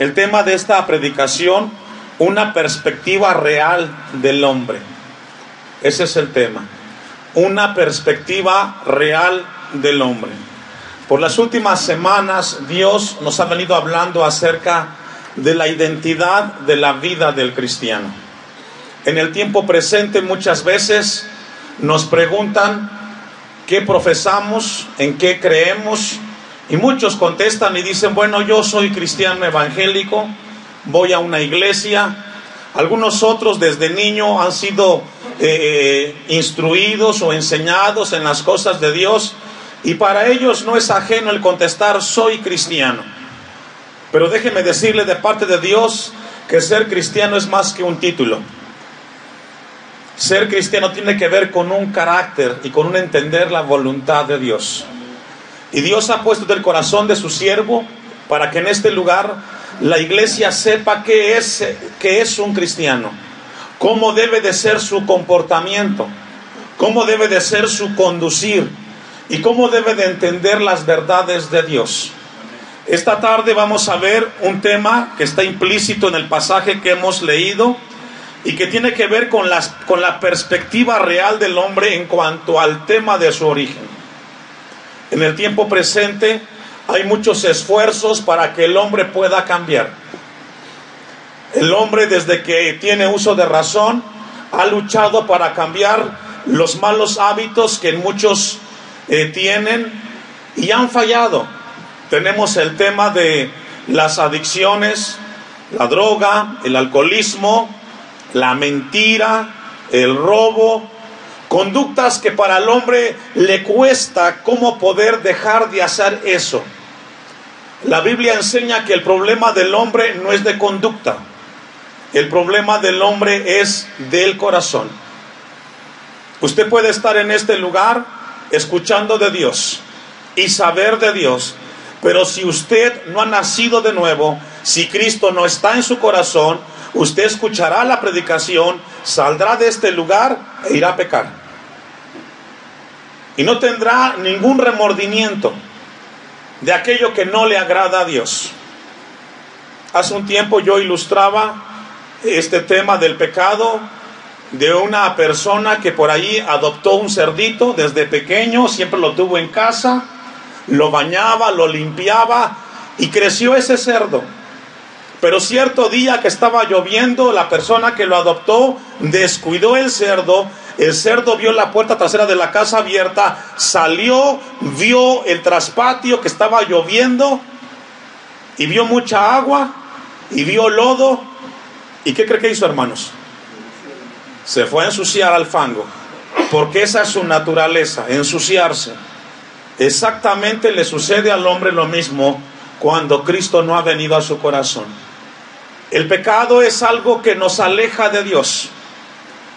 El tema de esta predicación, una perspectiva real del hombre. Ese es el tema. Una perspectiva real del hombre. Por las últimas semanas, Dios nos ha venido hablando acerca de la identidad de la vida del cristiano. En el tiempo presente, muchas veces nos preguntan qué profesamos, en qué creemos, y muchos contestan y dicen: bueno, yo soy cristiano evangélico, voy a una iglesia. Algunos otros desde niño han sido instruidos o enseñados en las cosas de Dios, y para ellos no es ajeno el contestar: soy cristiano. Pero déjeme decirle de parte de Dios que ser cristiano es más que un título. Ser cristiano tiene que ver con un carácter y con un entender la voluntad de Dios. Y Dios ha puesto del corazón de su siervo para que en este lugar la iglesia sepa qué es un cristiano, cómo debe de ser su comportamiento, cómo debe de ser su conducir y cómo debe de entender las verdades de Dios. Esta tarde vamos a ver un tema que está implícito en el pasaje que hemos leído y que tiene que ver con la perspectiva real del hombre en cuanto al tema de su origen. En el tiempo presente hay muchos esfuerzos para que el hombre pueda cambiar. El hombre, desde que tiene uso de razón, ha luchado para cambiar los malos hábitos que muchos tienen y han fallado. Tenemos el tema de las adicciones, la droga, el alcoholismo, la mentira, el robo, conductas que para el hombre le cuesta cómo poder dejar de hacer eso. La Biblia enseña que el problema del hombre no es de conducta, el problema del hombre es del corazón. Usted puede estar en este lugar escuchando de Dios y saber de Dios, pero si usted no ha nacido de nuevo, si Cristo no está en su corazón, usted escuchará la predicación, saldrá de este lugar e irá a pecar. Y no tendrá ningún remordimiento de aquello que no le agrada a Dios. Hace un tiempo yo ilustraba este tema del pecado de una persona que por ahí adoptó un cerdito desde pequeño, siempre lo tuvo en casa, lo bañaba, lo limpiaba y creció ese cerdo. Pero cierto día que estaba lloviendo, la persona que lo adoptó descuidó el cerdo vio la puerta trasera de la casa abierta, salió, vio el traspatio que estaba lloviendo y vio mucha agua y vio lodo. ¿Y qué cree que hizo, hermanos? Se fue a ensuciar al fango, porque esa es su naturaleza, ensuciarse. Exactamente le sucede al hombre lo mismo cuando Cristo no ha venido a su corazón. El pecado es algo que nos aleja de Dios.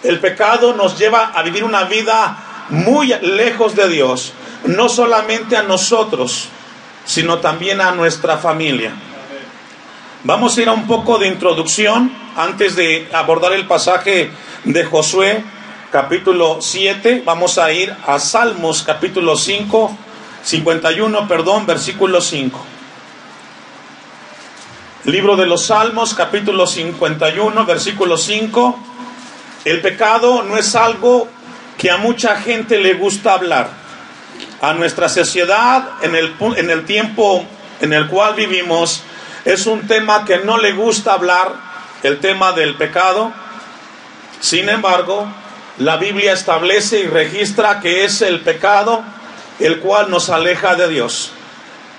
El pecado nos lleva a vivir una vida muy lejos de Dios, no solamente a nosotros, sino también a nuestra familia. Vamos a ir a un poco de introducción antes de abordar el pasaje de Josué, capítulo 7. Vamos a ir a Salmos, capítulo 51, versículo 5. Libro de los Salmos, capítulo 51, versículo 5. El pecado no es algo que a mucha gente le gusta hablar. A nuestra sociedad, en el tiempo en el cual vivimos, es un tema que no le gusta hablar, el tema del pecado. Sin embargo, la Biblia establece y registra que es el pecado el cual nos aleja de Dios.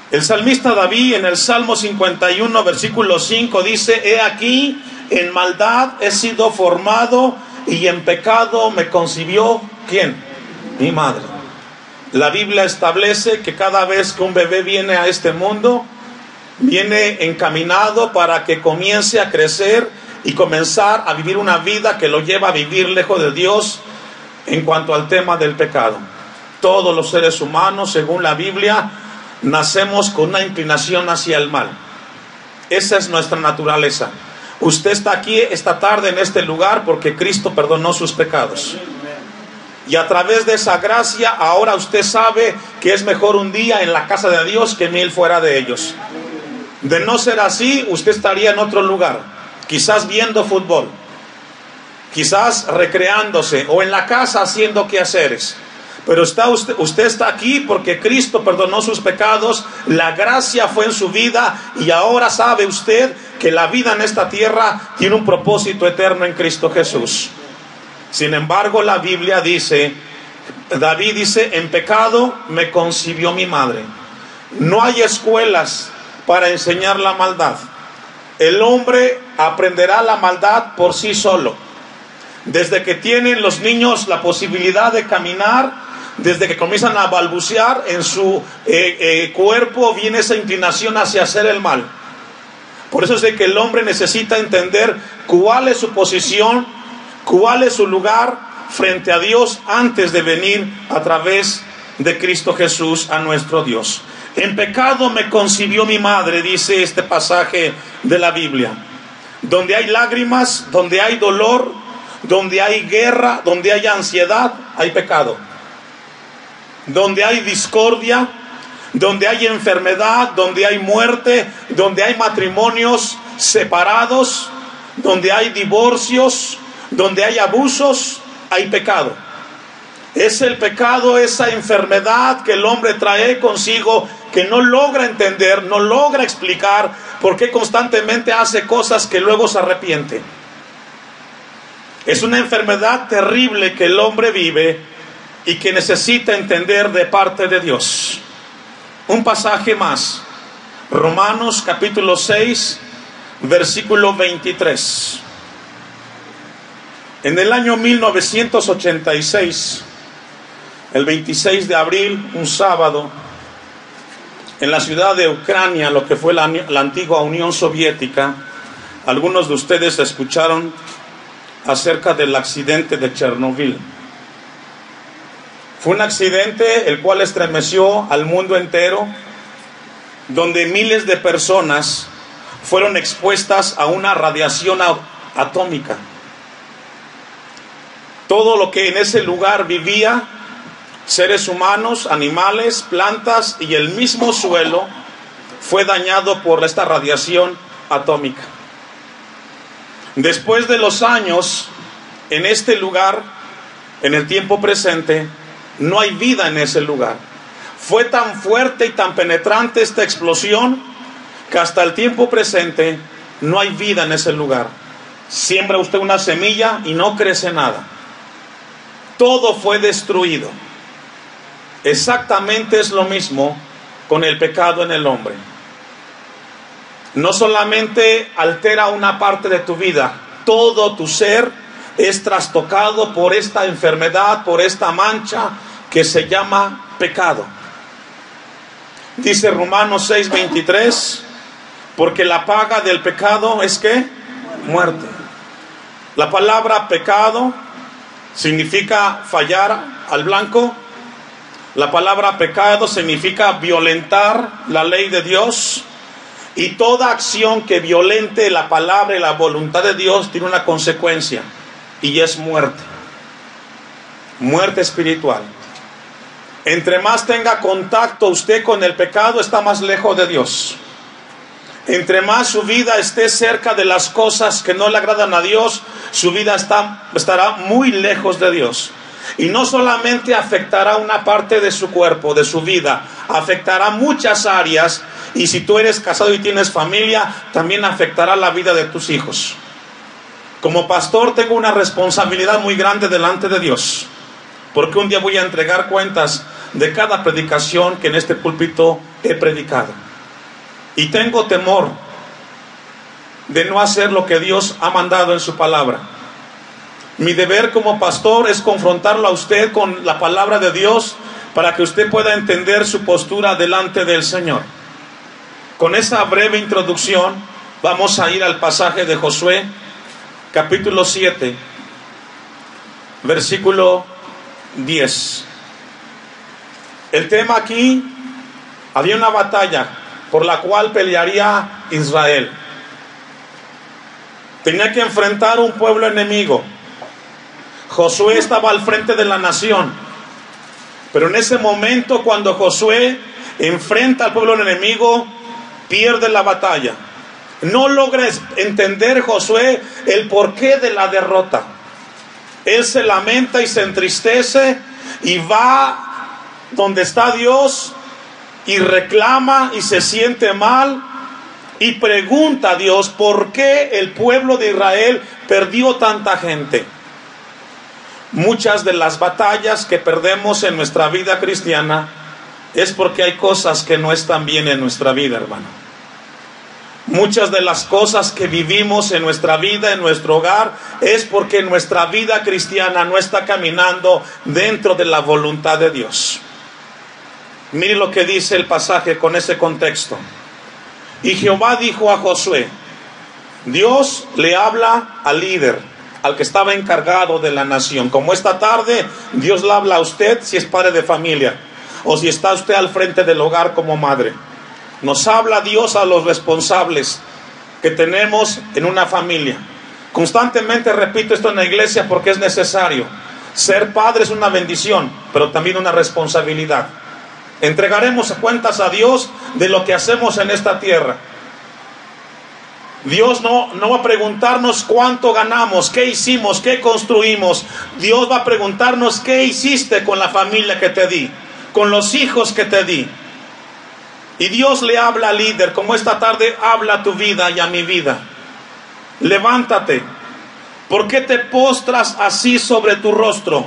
El salmista David en el Salmo 51, versículo 5 dice: he aquí, en maldad he sido formado y en pecado me concibió, ¿quién? Mi madre. La Biblia establece que cada vez que un bebé viene a este mundo, viene encaminado para que comience a crecer y comenzar a vivir una vida que lo lleva a vivir lejos de Dios en cuanto al tema del pecado. Todos los seres humanos, según la Biblia, nacemos con una inclinación hacia el mal. Esa es nuestra naturaleza. Usted está aquí esta tarde en este lugar porque Cristo perdonó sus pecados. Y a través de esa gracia, ahora usted sabe que es mejor un día en la casa de Dios que 1000 fuera de ellos. De no ser así, usted estaría en otro lugar, quizás viendo fútbol, quizás recreándose o en la casa haciendo quehaceres. Pero usted está aquí porque Cristo perdonó sus pecados, la gracia fue en su vida y ahora sabe usted que la vida en esta tierra tiene un propósito eterno en Cristo Jesús. Sin embargo, la Biblia dice, David dice, en pecado me concibió mi madre. No hay escuelas para enseñar la maldad. El hombre aprenderá la maldad por sí solo. Desde que tienen los niños la posibilidad de caminar, desde que comienzan a balbucear, en su cuerpo viene esa inclinación hacia hacer el mal. Por eso es de que el hombre necesita entender cuál es su posición, cuál es su lugar frente a Dios antes de venir a través de Cristo Jesús a nuestro Dios. En pecado me concibió mi madre, dice este pasaje de la Biblia. Donde hay lágrimas, donde hay dolor, donde hay guerra, donde hay ansiedad, hay pecado. Donde hay discordia, donde hay enfermedad, donde hay muerte, donde hay matrimonios separados, donde hay divorcios, donde hay abusos, hay pecado. Es el pecado, esa enfermedad que el hombre trae consigo, que no logra entender, no logra explicar por qué constantemente hace cosas que luego se arrepiente. Es una enfermedad terrible que el hombre vive y que necesita entender de parte de Dios. Un pasaje más, Romanos capítulo 6, versículo 23. En el año 1986, el 26 de abril, un sábado, en la ciudad de Ucrania, lo que fue la antigua Unión Soviética, algunos de ustedes escucharon acerca del accidente de Chernobyl. Fue un accidente el cual estremeció al mundo entero, donde miles de personas fueron expuestas a una radiación atómica. Todo lo que en ese lugar vivía, seres humanos, animales, plantas y el mismo suelo, fue dañado por esta radiación atómica. Después de los años, en este lugar, en el tiempo presente, no hay vida en ese lugar. Fue tan fuerte y tan penetrante esta explosión que hasta el tiempo presente no hay vida en ese lugar. Siembra usted una semilla y no crece nada. Todo fue destruido. Exactamente es lo mismo con el pecado en el hombre. No solamente altera una parte de tu vida, todo tu ser es trastocado por esta enfermedad, por esta mancha que se llama pecado. Dice Romanos 6:23, porque la paga del pecado es ¿qué? Muerte. La palabra pecado significa fallar al blanco. La palabra pecado significa violentar la ley de Dios. Y toda acción que violente la palabra y la voluntad de Dios tiene una consecuencia, y es muerte. Muerte espiritual. Entre más tenga contacto usted con el pecado, está más lejos de Dios. Entre más su vida esté cerca de las cosas que no le agradan a Dios, su vida estará muy lejos de Dios. Y no solamente afectará una parte de su cuerpo, de su vida, afectará muchas áreas. Y si tú eres casado y tienes familia, también afectará la vida de tus hijos. Como pastor tengo una responsabilidad muy grande delante de Dios, porque un día voy a entregar cuentas de cada predicación que en este púlpito he predicado. Y tengo temor de no hacer lo que Dios ha mandado en su palabra. Mi deber como pastor es confrontarlo a usted con la palabra de Dios para que usted pueda entender su postura delante del Señor. Con esa breve introducción vamos a ir al pasaje de Josué, capítulo 7, versículo 10. El tema aquí, había una batalla por la cual pelearía Israel. Tenía que enfrentar un pueblo enemigo. Josué estaba al frente de la nación. Pero en ese momento, cuando Josué enfrenta al pueblo enemigo, pierde la batalla. No logra entender Josué el porqué de la derrota. Él se lamenta y se entristece y va donde está Dios y reclama y se siente mal y pregunta a Dios por qué el pueblo de Israel perdió tanta gente. Muchas de las batallas que perdemos en nuestra vida cristiana es porque hay cosas que no están bien en nuestra vida, hermano. Muchas de las cosas que vivimos en nuestra vida, en nuestro hogar, es porque nuestra vida cristiana no está caminando dentro de la voluntad de Dios. Mire lo que dice el pasaje con ese contexto. Y Jehová dijo a Josué, Dios le habla al líder, al que estaba encargado de la nación. Como esta tarde Dios le habla a usted si es padre de familia, o si está usted al frente del hogar como madre. Nos habla Dios a los responsables que tenemos en una familia. Constantemente repito esto en la iglesia porque es necesario. Ser padre es una bendición, pero también una responsabilidad. Entregaremos cuentas a Dios de lo que hacemos en esta tierra. Dios no va a preguntarnos cuánto ganamos, qué hicimos, qué construimos. Dios va a preguntarnos qué hiciste con la familia que te di, con los hijos que te di. Y Dios le habla al líder, como esta tarde habla a tu vida y a mi vida. Levántate. ¿Por qué te postras así sobre tu rostro?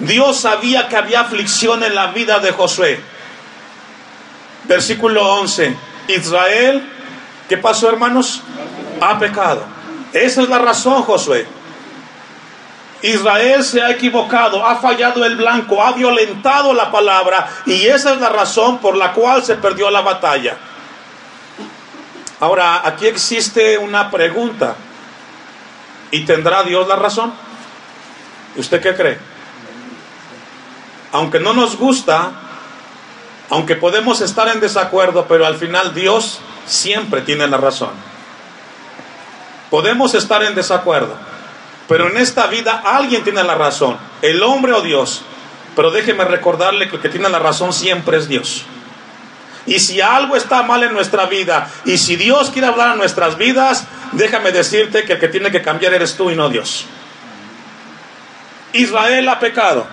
Dios sabía que había aflicción en la vida de Josué. Versículo 11. Israel, ¿qué pasó, hermanos? Ha pecado. Esa es la razón, Josué. Israel se ha equivocado, ha fallado el blanco, ha violentado la palabra, y esa es la razón por la cual se perdió la batalla. Ahora, aquí existe una pregunta. ¿Y tendrá Dios la razón? ¿Usted qué cree? Aunque no nos gusta, aunque podemos estar en desacuerdo, pero al final Dios siempre tiene la razón. Podemos estar en desacuerdo, pero en esta vida alguien tiene la razón, el hombre o Dios. Pero déjeme recordarle que el que tiene la razón siempre es Dios. Y si algo está mal en nuestra vida, y si Dios quiere hablar a nuestras vidas, déjame decirte que el que tiene que cambiar eres tú y no Dios. Israel ha pecado,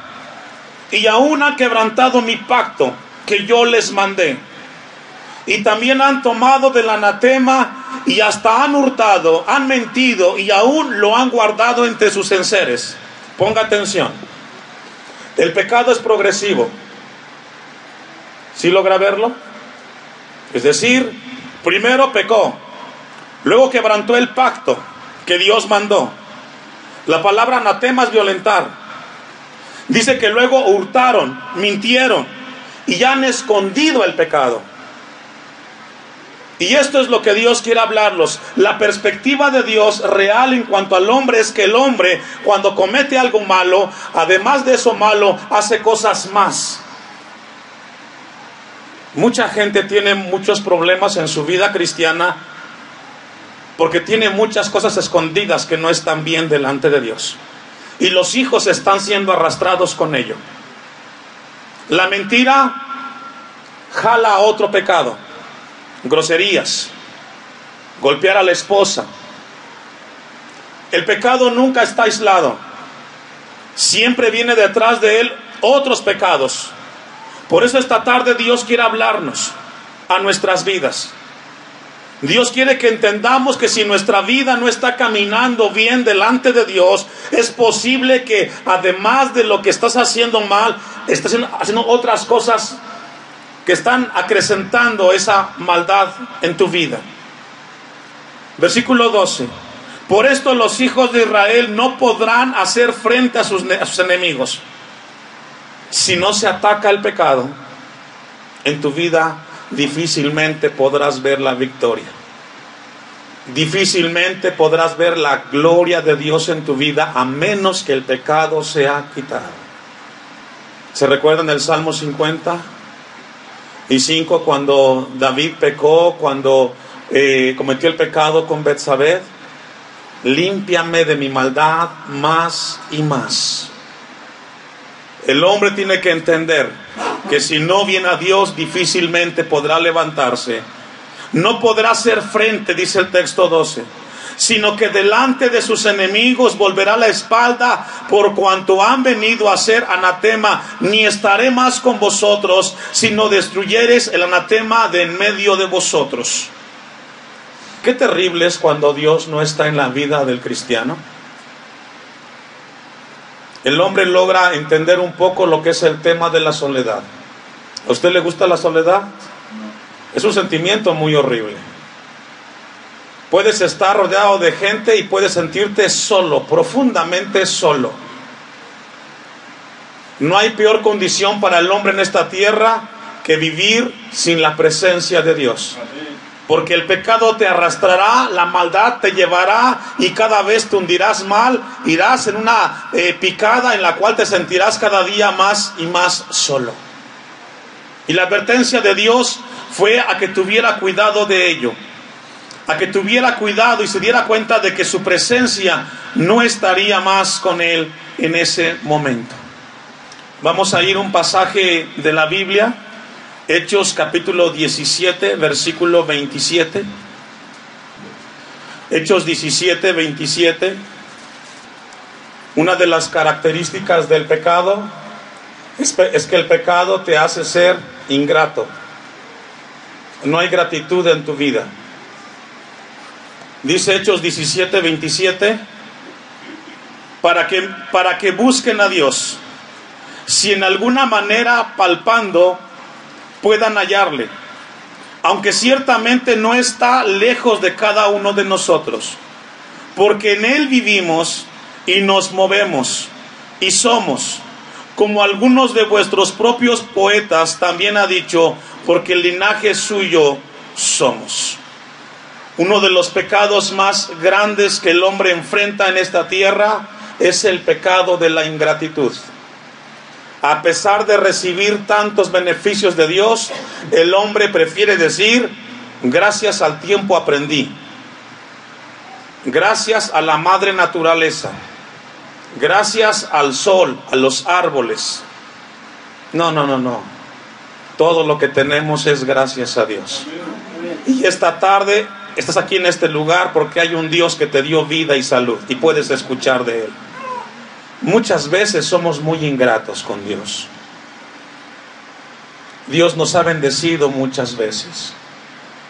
y aún ha quebrantado mi pacto que yo les mandé. Y también han tomado del anatema, y hasta han hurtado, han mentido, y aún lo han guardado entre sus enseres. Ponga atención. El pecado es progresivo. ¿Sí logra verlo? Es decir, primero pecó, luego quebrantó el pacto que Dios mandó. La palabra anatema es violentar. Dice que luego hurtaron, mintieron y ya han escondido el pecado. Y esto es lo que Dios quiere hablarlos. La perspectiva de Dios real en cuanto al hombre es que el hombre, cuando comete algo malo, además de eso malo, hace cosas más. Mucha gente tiene muchos problemas en su vida cristiana porque tiene muchas cosas escondidas que no están bien delante de Dios. Y los hijos están siendo arrastrados con ello. La mentira jala a otro pecado. Groserías, golpear a la esposa. El pecado nunca está aislado. Siempre viene detrás de él otros pecados. Por eso esta tarde Dios quiere hablarnos a nuestras vidas. Dios quiere que entendamos que si nuestra vida no está caminando bien delante de Dios, es posible que además de lo que estás haciendo mal, estás haciendo otras cosas que están acrecentando esa maldad en tu vida. Versículo 12. Por esto los hijos de Israel no podrán hacer frente a sus enemigos. Si no se ataca el pecado en tu vida, difícilmente podrás ver la victoria. Difícilmente podrás ver la gloria de Dios en tu vida, a menos que el pecado sea quitado. ¿Se recuerdan el Salmo 50:5, cuando David pecó, cuando cometió el pecado con Betsabé? Límpiame de mi maldad más y más. El hombre tiene que entender que si no viene a Dios, difícilmente podrá levantarse, no podrá hacer frente, dice el texto 12, sino que delante de sus enemigos volverá la espalda, por cuanto han venido a ser anatema. Ni estaré más con vosotros, sino destruyereis el anatema de en medio de vosotros. Qué terrible es cuando Dios no está en la vida del cristiano. El hombre logra entender un poco lo que es el tema de la soledad. ¿A usted le gusta la soledad? Es un sentimiento muy horrible. Puedes estar rodeado de gente y puedes sentirte solo, profundamente solo. No hay peor condición para el hombre en esta tierra que vivir sin la presencia de Dios. Porque el pecado te arrastrará, la maldad te llevará y cada vez te hundirás mal. Irás en una picada en la cual te sentirás cada día más y más solo. Y la advertencia de Dios fue a que tuviera cuidado de ello. A que tuviera cuidado y se diera cuenta de que su presencia no estaría más con él en ese momento. Vamos a ir a un pasaje de la Biblia, Hechos capítulo 17, versículo 27. Hechos 17, 27. Una de las características del pecado es que el pecado te hace ser ingrato. No hay gratitud en tu vida. Dice Hechos 17, 27, para que busquen a Dios, si en alguna manera palpando puedan hallarle, aunque ciertamente no está lejos de cada uno de nosotros, porque en él vivimos y nos movemos y somos, como algunos de vuestros propios poetas también ha dicho, porque el linaje suyo somos. Uno de los pecados más grandes que el hombre enfrenta en esta tierra es el pecado de la ingratitud. A pesar de recibir tantos beneficios de Dios, el hombre prefiere decir, gracias al tiempo aprendí, gracias a la madre naturaleza, gracias al sol, a los árboles. No. Todo lo que tenemos es gracias a Dios. Y esta tarde estás aquí en este lugar porque hay un Dios que te dio vida y salud y puedes escuchar de Él. Muchas veces somos muy ingratos con Dios. Dios nos ha bendecido muchas veces.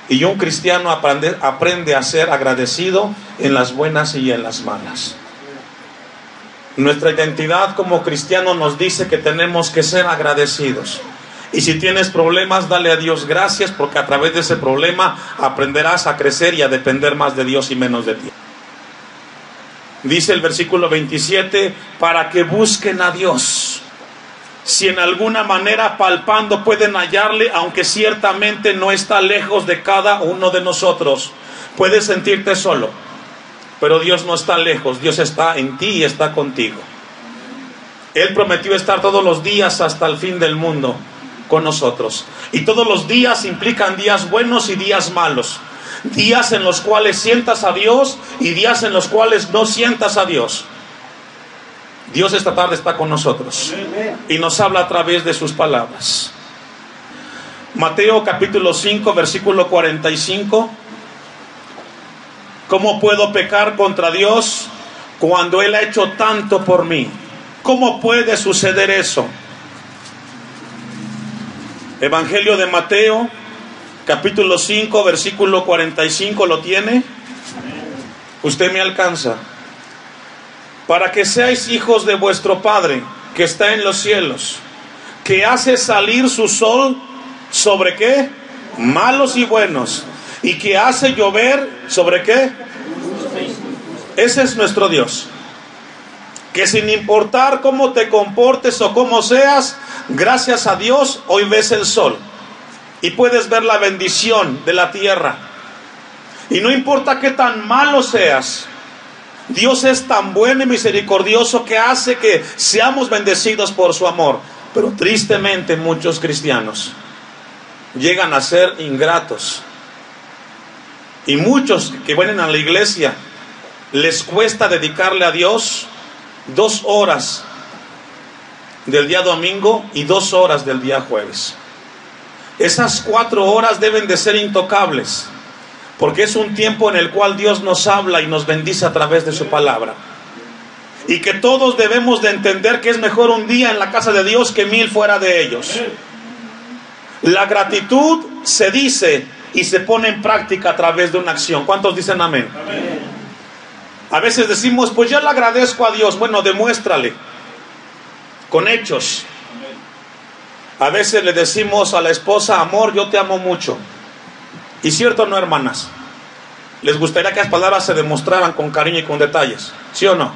Y un cristiano aprende a ser agradecido en las buenas y en las malas. Nuestra identidad como cristiano nos dice que tenemos que ser agradecidos. Y si tienes problemas, dale a Dios gracias, porque a través de ese problema aprenderás a crecer y a depender más de Dios y menos de ti. Dice el versículo 27, para que busquen a Dios, si en alguna manera palpando pueden hallarle, aunque ciertamente no está lejos de cada uno de nosotros. Puedes sentirte solo, pero Dios no está lejos, Dios está en ti y está contigo. Él prometió estar todos los días hasta el fin del mundo con nosotros. Y todos los días implican días buenos y días malos. Días en los cuales sientas a Dios y días en los cuales no sientas a Dios. Dios esta tarde está con nosotros y nos habla a través de sus palabras. Mateo capítulo 5, versículo 45. ¿Cómo puedo pecar contra Dios cuando Él ha hecho tanto por mí? ¿Cómo puede suceder eso? Evangelio de Mateo, capítulo 5, versículo 45, ¿lo tiene? Usted me alcanza. Para que seáis hijos de vuestro Padre, que está en los cielos, que hace salir su sol, ¿sobre qué? Malos y buenos. Y que hace llover, ¿sobre qué? Ese es nuestro Dios. Que sin importar cómo te comportes o cómo seas, gracias a Dios, hoy ves el sol y puedes ver la bendición de la tierra. Y no importa qué tan malo seas, Dios es tan bueno y misericordioso que hace que seamos bendecidos por su amor. Pero tristemente muchos cristianos llegan a ser ingratos. Y muchos que vienen a la iglesia les cuesta dedicarle a Dios 2 horas del día domingo y 2 horas del día jueves. esas 4 horas deben de ser intocables, porque es un tiempo en el cual Dios nos habla y nos bendice a través de su palabra. Y que todos debemos de entender que es mejor un día en la casa de Dios que 1000 fuera de ellos. La gratitud se dice y se pone en práctica a través de una acción. ¿Cuántos dicen amén? Amén. A veces decimos, pues ya le agradezco a Dios. Bueno, demuéstrale con hechos. A veces le decimos a la esposa, amor, yo te amo mucho. ¿Y cierto o no, hermanas? ¿Les gustaría que las palabras se demostraran con cariño y con detalles? ¿Sí o no?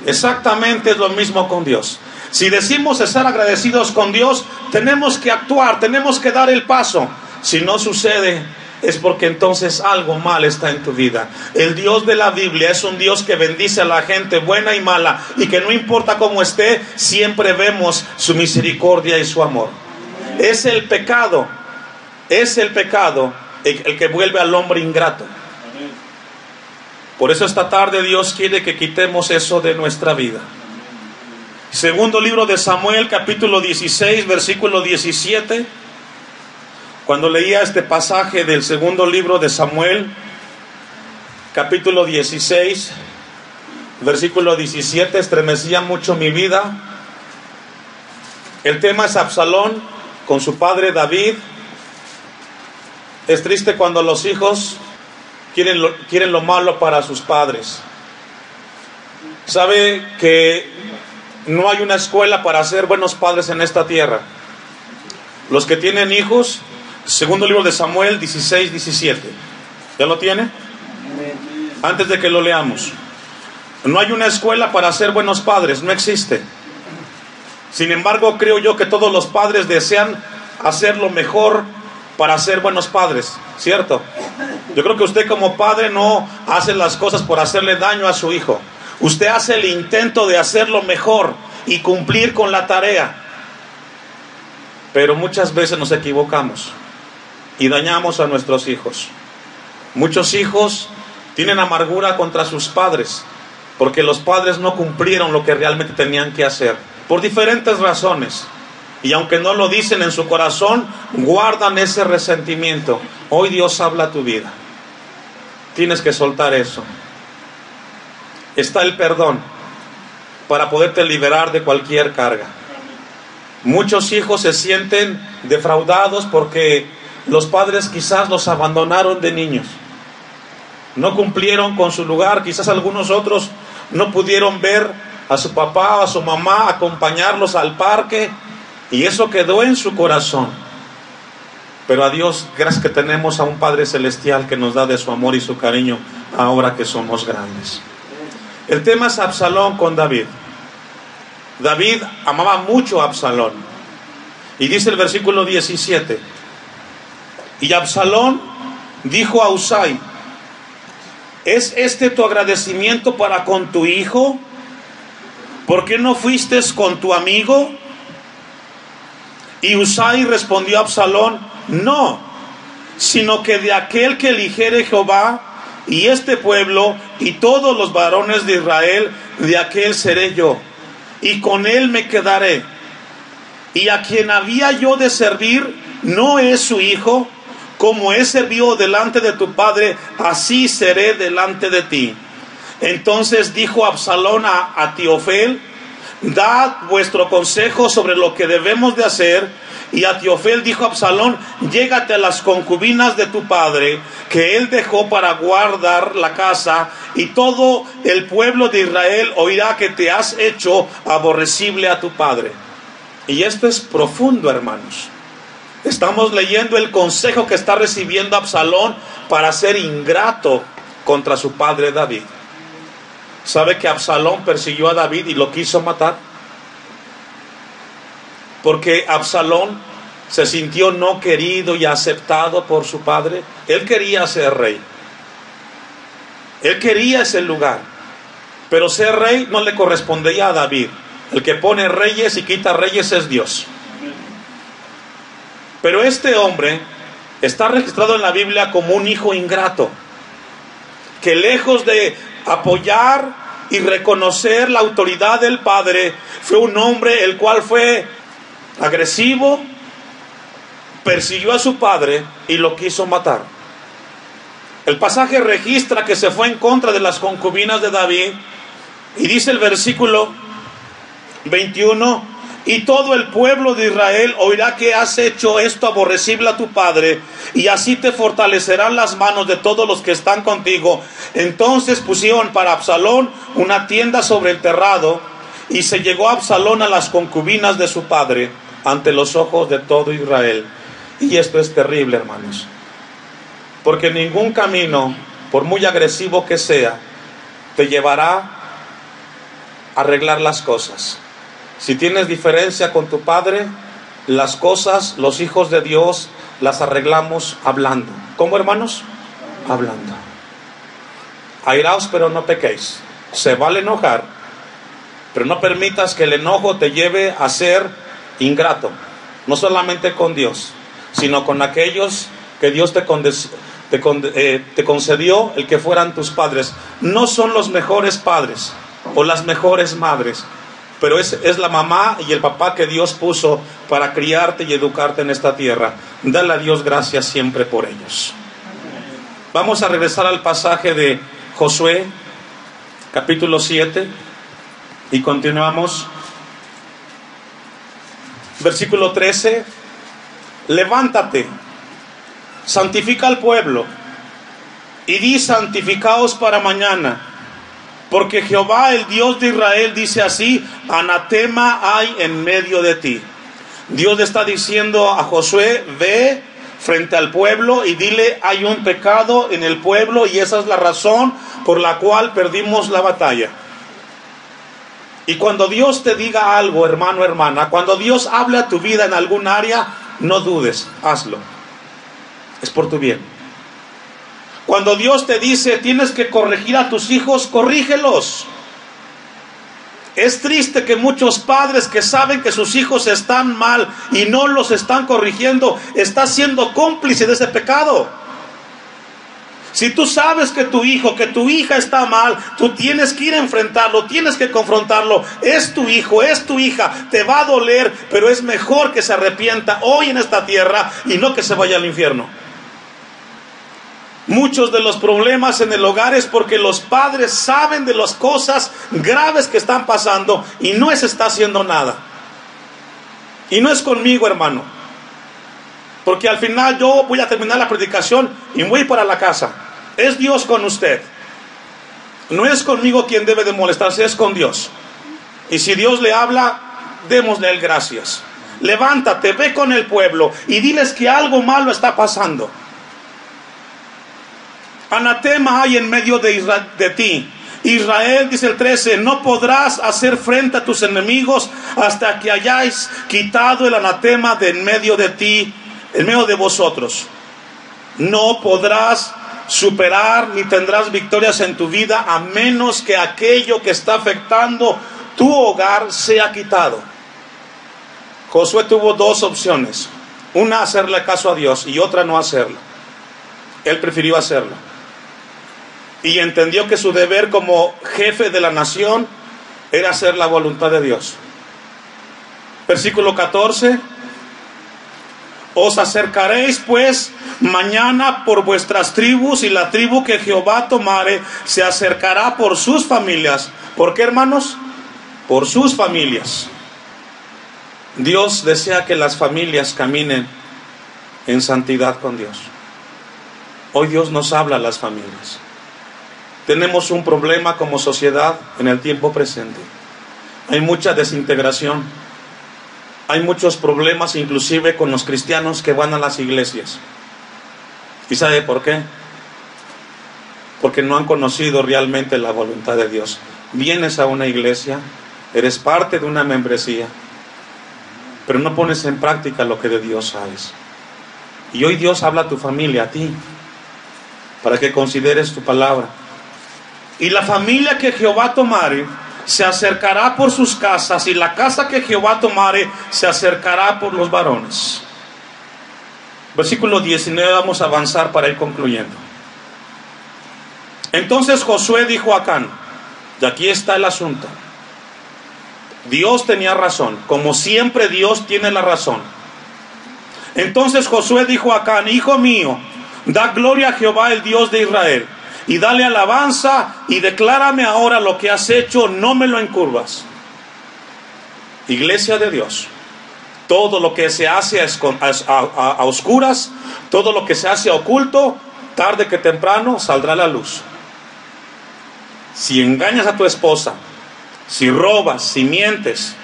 Exactamente es lo mismo con Dios. Si decimos estar agradecidos con Dios, tenemos que actuar, tenemos que dar el paso. Si no sucede, es porque entonces algo mal está en tu vida. El Dios de la Biblia es un Dios que bendice a la gente buena y mala, y que no importa cómo esté, siempre vemos su misericordia y su amor. Es el pecado el que vuelve al hombre ingrato. Por eso esta tarde Dios quiere que quitemos eso de nuestra vida. Segundo libro de Samuel, capítulo 16, versículo 17. Cuando leía este pasaje del segundo libro de Samuel, capítulo 16, versículo 17, estremecía mucho mi vida. El tema es Absalón con su padre David. Es triste cuando los hijos quieren lo malo para sus padres. Sabe que no hay una escuela para ser buenos padres en esta tierra. Los que tienen hijos, segundo libro de Samuel 16, 17. ¿Ya lo tiene? Antes de que lo leamos. No hay una escuela para ser buenos padres, no existe. Sin embargo, creo yo que todos los padres desean hacer lo mejor para ser buenos padres, ¿cierto? Yo creo que usted como padre no hace las cosas por hacerle daño a su hijo. Usted hace el intento de hacerlo mejor y cumplir con la tarea. Pero muchas veces nos equivocamos y dañamos a nuestros hijos. Muchos hijos tienen amargura contra sus padres porque los padres no cumplieron lo que realmente tenían que hacer, por diferentes razones. Y aunque no lo dicen en su corazón, guardan ese resentimiento. Hoy Dios habla a tu vida. Tienes que soltar eso. Está el perdón para poderte liberar de cualquier carga. Muchos hijos se sienten defraudados porque los padres quizás los abandonaron de niños. No cumplieron con su lugar. Quizás algunos otros no pudieron ver a su papá o a su mamá, acompañarlos al parque. Y eso quedó en su corazón. Pero a Dios, gracias que tenemos a un Padre Celestial que nos da de su amor y su cariño ahora que somos grandes. El tema es Absalón con David. David amaba mucho a Absalón. Y dice el versículo 17. Y Absalón dijo a Husai: ¿es este tu agradecimiento para con tu hijo? ¿Por qué no fuiste con tu amigo? Y Husai respondió a Absalón: no, sino que de aquel que eligiere Jehová y este pueblo y todos los varones de Israel, de aquel seré yo, y con él me quedaré. Y a quien había yo de servir no es su hijo, como he servido delante de tu padre, así seré delante de ti. Entonces dijo Absalón a Ahitofel: dad vuestro consejo sobre lo que debemos de hacer. Y Ahitofel dijo a Absalón: llégate a las concubinas de tu padre, que él dejó para guardar la casa, y todo el pueblo de Israel oirá que te has hecho aborrecible a tu padre. Y esto es profundo, hermanos. Estamos leyendo el consejo que está recibiendo Absalón para ser ingrato contra su padre David. ¿Sabe que Absalón persiguió a David y lo quiso matar? Porque Absalón se sintió no querido y aceptado por su padre. Él quería ser rey. Él quería ese lugar. Pero ser rey no le correspondía a David. El que pone reyes y quita reyes es Dios. Pero este hombre está registrado en la Biblia como un hijo ingrato, que lejos de apoyar y reconocer la autoridad del padre, fue un hombre el cual fue agresivo, persiguió a su padre y lo quiso matar. El pasaje registra que se fue en contra de las concubinas de David, y dice el versículo 21: y todo el pueblo de Israel oirá que has hecho esto aborrecible a tu padre, y así te fortalecerán las manos de todos los que están contigo. Entonces pusieron para Absalón una tienda sobre el terrado, y se llegó Absalón a las concubinas de su padre ante los ojos de todo Israel. Y esto es terrible, hermanos, porque ningún camino, por muy agresivo que sea, te llevará a arreglar las cosas. Si tienes diferencia con tu padre, las cosas, los hijos de Dios, las arreglamos hablando. ¿Cómo, hermanos? Hablando. Airaos, pero no pequéis. Se vale enojar, pero no permitas que el enojo te lleve a ser ingrato, no solamente con Dios, sino con aquellos que Dios te concedió el que fueran tus padres. No son los mejores padres o las mejores madres, pero es la mamá y el papá que Dios puso para criarte y educarte en esta tierra. Dale a Dios gracias siempre por ellos. Vamos a regresar al pasaje de Josué, capítulo 7, y continuamos. Versículo 13: levántate, santifica al pueblo, y di: santificaos para mañana, porque Jehová, el Dios de Israel, dice así: anatema hay en medio de ti. Dios le está diciendo a Josué: ve frente al pueblo y dile: hay un pecado en el pueblo, y esa es la razón por la cual perdimos la batalla. Y cuando Dios te diga algo, hermano, hermana, cuando Dios hable a tu vida en algún área, no dudes, hazlo. Es por tu bien. Cuando Dios te dice: tienes que corregir a tus hijos, corrígelos. Es triste que muchos padres que saben que sus hijos están mal y no los están corrigiendo, están siendo cómplices de ese pecado. Si tú sabes que tu hijo, que tu hija está mal, tú tienes que ir a enfrentarlo, tienes que confrontarlo. Es tu hijo, es tu hija, te va a doler, pero es mejor que se arrepienta hoy en esta tierra y no que se vaya al infierno. Muchos de los problemas en el hogar es porque los padres saben de las cosas graves que están pasando y no se está haciendo nada. Y no es conmigo, hermano, porque al final yo voy a terminar la predicación y voy para la casa. Es Dios con usted. No es conmigo quien debe de molestarse, es con Dios. Y si Dios le habla, démosle a Él gracias. Levántate, ve con el pueblo y diles que algo malo está pasando. Anatema hay en medio de ti. Israel, dice el 13, no podrás hacer frente a tus enemigos hasta que hayáis quitado el anatema de en medio de ti, en medio de vosotros. No podrás superar ni tendrás victorias en tu vida a menos que aquello que está afectando tu hogar sea quitado. Josué tuvo dos opciones: una, hacerle caso a Dios, y otra, no hacerlo. Él prefirió hacerlo y entendió que su deber como jefe de la nación era hacer la voluntad de Dios. Versículo 14: os acercaréis pues mañana por vuestras tribus, y la tribu que Jehová tomare se acercará por sus familias. ¿Por qué, hermanos? Por sus familias. Dios desea que las familias caminen en santidad con Dios. Hoy Dios nos habla a las familias. Tenemos un problema como sociedad en el tiempo presente. Hay mucha desintegración. Hay muchos problemas inclusive con los cristianos que van a las iglesias. ¿Y sabe por qué? Porque no han conocido realmente la voluntad de Dios. Vienes a una iglesia, eres parte de una membresía, pero no pones en práctica lo que de Dios sabes. Y hoy Dios habla a tu familia, a ti, para que consideres tu palabra. Y la familia que Jehová tomare se acercará por sus casas, y la casa que Jehová tomare se acercará por los varones. Versículo 19, vamos a avanzar para ir concluyendo. Entonces Josué dijo a Acán, y aquí está el asunto. Dios tenía razón, como siempre Dios tiene la razón. Entonces Josué dijo a Acán: hijo mío, da gloria a Jehová, el Dios de Israel, y dale alabanza, y declárame ahora lo que has hecho, no me lo encurvas. Iglesia de Dios, todo lo que se hace a oscuras, todo lo que se hace oculto, tarde que temprano saldrá a la luz. Si engañas a tu esposa, si robas, si mientes,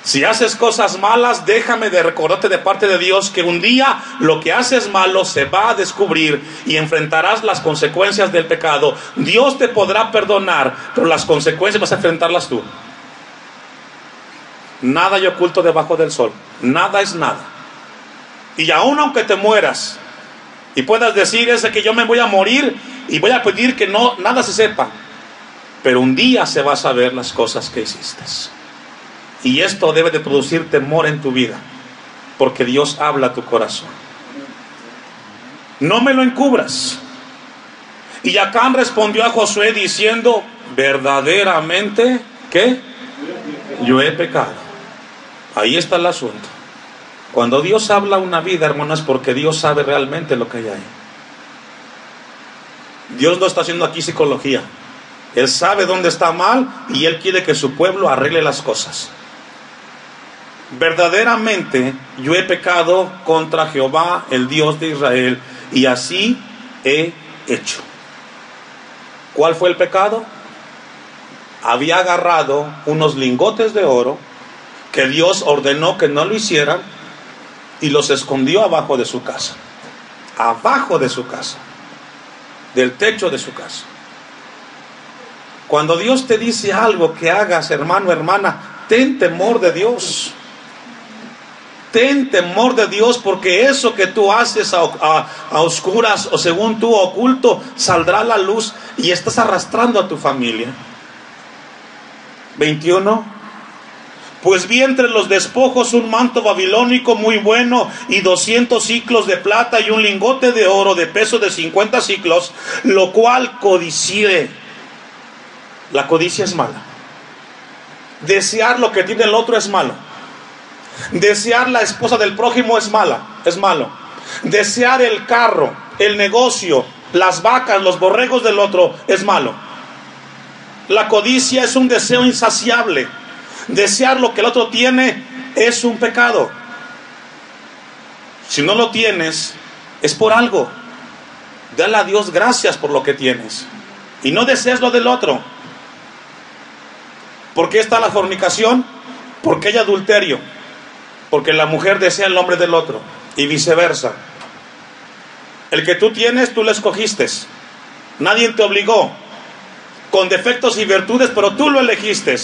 si haces cosas malas, déjame de recordarte de parte de Dios que un día lo que haces malo se va a descubrir y enfrentarás las consecuencias del pecado. Dios te podrá perdonar, pero las consecuencias vas a enfrentarlas tú. Nada hay oculto debajo del sol, nada es nada. Y aún aunque te mueras y puedas decir: es que yo me voy a morir y voy a pedir que no, nada se sepa, pero un día se va a saber las cosas que hiciste. Y esto debe de producir temor en tu vida, porque Dios habla a tu corazón. No me lo encubras. Y Acán respondió a Josué diciendo: verdaderamente, ¿qué? Yo he pecado. Ahí está el asunto. Cuando Dios habla a una vida, hermanos, es porque Dios sabe realmente lo que hay ahí. Dios no está haciendo aquí psicología. Él sabe dónde está mal y Él quiere que su pueblo arregle las cosas. Verdaderamente yo he pecado contra Jehová, el Dios de Israel, y así he hecho. ¿Cuál fue el pecado? Había agarrado unos lingotes de oro que Dios ordenó que no lo hicieran y los escondió abajo de su casa. Abajo de su casa, del techo de su casa. Cuando Dios te dice algo que hagas, hermano, hermana, ten temor de Dios. Ten temor de Dios, porque eso que tú haces a oscuras o según tú oculto, saldrá a la luz y estás arrastrando a tu familia. 21. Pues vi entre los despojos un manto babilónico muy bueno y 200 siclos de plata y un lingote de oro de peso de 50 siclos, lo cual codicié. La codicia es mala. Desear lo que tiene el otro es malo. Desear la esposa del prójimo es mala, es malo. Desear el carro, el negocio, las vacas, los borregos del otro es malo. La codicia es un deseo insaciable. Desear lo que el otro tiene es un pecado. Si no lo tienes, es por algo. Dale a Dios gracias por lo que tienes y no desees lo del otro. ¿Por qué está la fornicación? Porque hay adulterio. Porque la mujer desea el hombre del otro y viceversa. El que tú tienes, tú lo escogiste. Nadie te obligó. Con defectos y virtudes, pero tú lo elegiste.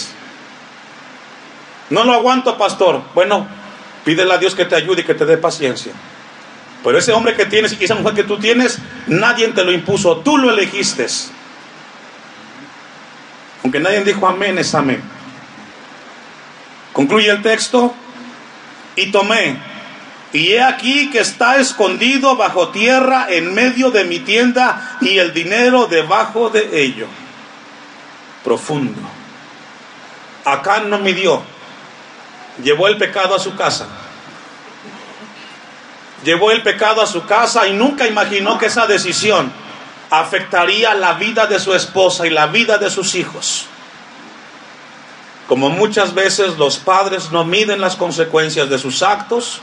No lo aguanto, pastor. Bueno, pídele a Dios que te ayude y que te dé paciencia. Pero ese hombre que tienes y esa mujer que tú tienes, nadie te lo impuso, tú lo elegiste. Aunque nadie dijo amén, es amén. Concluye el texto. Y tomé, y he aquí que está escondido bajo tierra en medio de mi tienda, y el dinero debajo de ello. Profundo. Acán no midió, llevó el pecado a su casa. Llevó el pecado a su casa y nunca imaginó que esa decisión afectaría la vida de su esposa y la vida de sus hijos. Como muchas veces los padres no miden las consecuencias de sus actos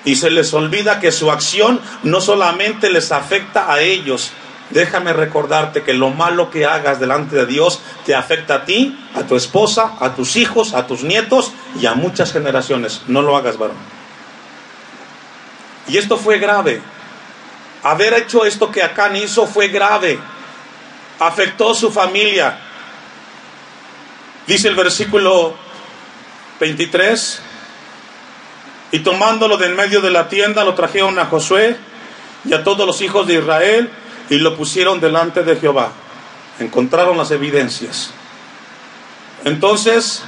y se les olvida que su acción no solamente les afecta a ellos. Déjame recordarte que lo malo que hagas delante de Dios te afecta a ti, a tu esposa, a tus hijos, a tus nietos y a muchas generaciones. No lo hagas, varón. Y esto fue grave. Haber hecho esto que Acán hizo fue grave. Afectó su familia. Dice el versículo 23: y tomándolo de en medio de la tienda, lo trajeron a Josué y a todos los hijos de Israel y lo pusieron delante de Jehová. Encontraron las evidencias. Entonces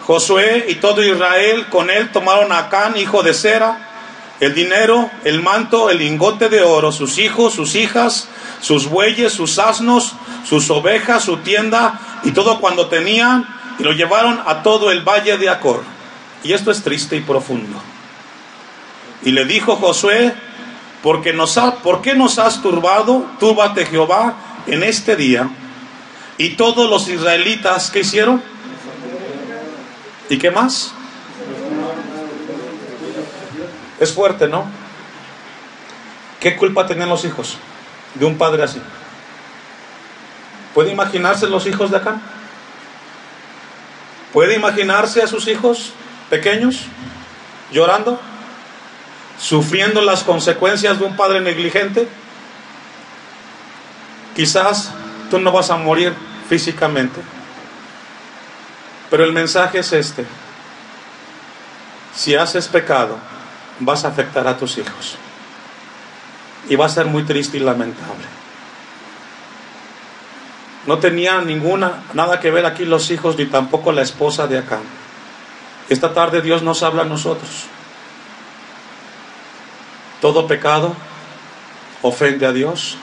Josué y todo Israel con él tomaron a Acán, hijo de Zera, el dinero, el manto, el lingote de oro, sus hijos, sus hijas, sus bueyes, sus asnos, sus ovejas, su tienda y todo cuando tenían, y lo llevaron a todo el valle de Acor. Y esto es triste y profundo. Y le dijo Josué: ¿por qué nos has turbado? Túrbate Jehová en este día. Y todos los israelitas, ¿qué hicieron? ¿Y qué más? Es fuerte, ¿no? ¿Qué culpa tenían los hijos de un padre así? ¿Puede imaginarse los hijos de Acán? ¿Puede imaginarse a sus hijos pequeños llorando, sufriendo las consecuencias de un padre negligente? Quizás tú no vas a morir físicamente, pero el mensaje es este: si haces pecado, vas a afectar a tus hijos, y va a ser muy triste y lamentable. No tenía nada que ver aquí los hijos, ni tampoco la esposa de Acán. Esta tarde Dios nos habla a nosotros. Todo pecado ofende a Dios,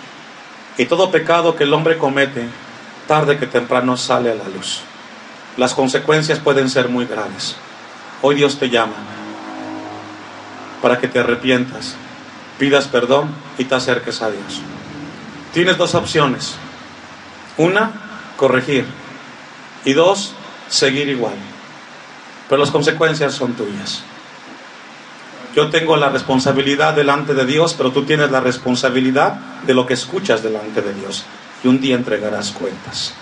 y todo pecado que el hombre comete, tarde que temprano sale a la luz. Las consecuencias pueden ser muy graves. Hoy Dios te llama para que te arrepientas, pidas perdón y te acerques a Dios. Tienes dos opciones: una, corregir, y dos, seguir igual. Pero las consecuencias son tuyas. Yo tengo la responsabilidad delante de Dios, pero tú tienes la responsabilidad de lo que escuchas delante de Dios, y un día entregarás cuentas.